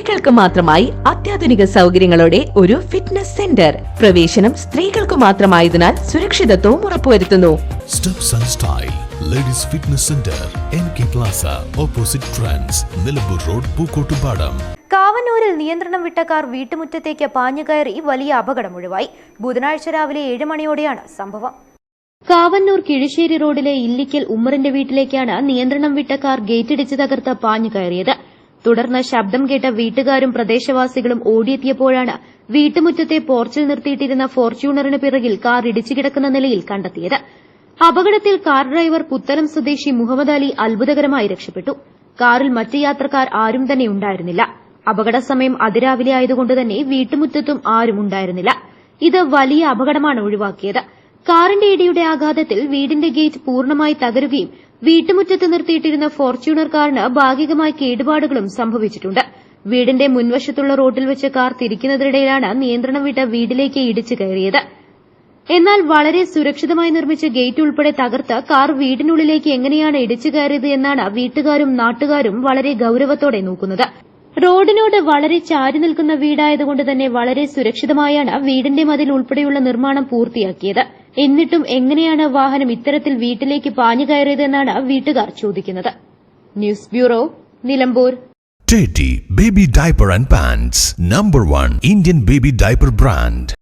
സ്ത്രീകൾക്ക് മാത്രമായി അത്യാധുനിക സൗകര്യങ്ങളോടെ ഒരു ഫിറ്റ്നസ് സെന്റർ. പ്രവേശനം സ്ത്രീകൾക്ക് മാത്രമായതിനാൽ സുരക്ഷിതത്വവും ഉറപ്പുവരുത്തുന്നു. Steps and style ladies fitness centre, NK plaza, opposite Trends, Nilambur road, Pookkottupadam. കാവന്നൂരിൽ നിയന്ത്രണം വിട്ട കാർ വീട്ടുമുറ്റത്തേക്ക് പാഞ്ഞുകയറി വലിയ അപകടമൊഴിവായി. ബുധനാഴ്ച രാവിലെ 7 മണിയോടെയാണ് സംഭവം. കാവന്നൂർ കിഴിശ്ശേരി റോഡിലെ ഇല്ലിക്കൽ ഉമ്മറിന്റെ വീട്ടിലേക്കാണ് നിയന്ത്രണം വിട്ട കാർ ഗേറ്റിടിച്ച് തകർത്ത് പാഞ്ഞുകയറിയത്. തുടർന്ന് ശബ്ദം കേട്ട വീട്ടുകാരും പ്രദേശവാസികളും ഓടിയെത്തിയപ്പോഴാണ് വീട്ടുമുറ്റത്തെ പോർച്ചിൽ നിർത്തിയിട്ടിരുന്ന ഫോർച്യൂണറിന് പിറകിൽ കാർ ഇടിച്ചു കിടക്കുന്ന നിലയിൽ കണ്ടെത്തിയത്. അപകടത്തിൽ കാർ ഡ്രൈവർ പുത്തലം സ്വദേശി മുഹമ്മദ് അലി അത്ഭുതകരമായി രക്ഷപ്പെട്ടു. കാറിൽ മറ്റ് യാത്രക്കാർ ആരും തന്നെ ഉണ്ടായിരുന്നില്ല. അപകട സമയം അതിരാവിലെ ആയതുകൊണ്ടുതന്നെ വീട്ടുമുറ്റത്തും ആരും ഉണ്ടായിരുന്നില്ല. ഇത് വലിയ അപകടമാണ് ഒഴിവാക്കിയത്. കാറിന്റെ ഇടിയുടെ ആഘാതത്തിൽ വീടിന്റെ ഗേറ്റ് പൂർണ്ണമായി തകരുകയും വീട്ടുമുറ്റത്ത് നിർത്തിയിട്ടിരുന്ന ഫോർച്യൂണർ കാറിന് ഭാഗികമായി കേടുപാടുകളും സംഭവിച്ചിട്ടുണ്ട്. വീടിന്റെ മുൻവശത്തുള്ള റോഡിൽ വെച്ച് കാർ തിരിക്കുന്നതിനിടയിലാണ് നിയന്ത്രണം വിട്ട വീട്ടിലേക്ക് ഇടിച്ചു കയറിയത്. എന്നാൽ വളരെ സുരക്ഷിതമായി നിർമ്മിച്ച ഗേറ്റ് ഉൾപ്പെടെ തകർത്ത് കാർ വീടിനുള്ളിലേക്ക് എങ്ങനെയാണ് ഇടിച്ചു കയറിയത് എന്നാണ് വീട്ടുകാരും നാട്ടുകാരും വളരെ ഗൌരവത്തോടെ നോക്കുന്നത്. റോഡിനോട് വളരെ ചാരി നിൽക്കുന്ന വീടായതുകൊണ്ട് തന്നെ വളരെ സുരക്ഷിതമായാണ് വീടിന്റെ മതിൽ ഉൾപ്പെടെയുള്ള നിർമ്മാണം പൂർത്തിയാക്കിയത്. എന്നിട്ടും എങ്ങനെയാണ് വാഹനം ഇത്തരത്തിൽ വീട്ടിലേക്ക് പാഞ്ഞു കയറിയതെന്നാണ് വീട്ടുകാർ ചോദിക്കുന്നത്. News bureau, Nilambur. Teddy Baby Diaper and Pants, #1 Indian baby diaper brand.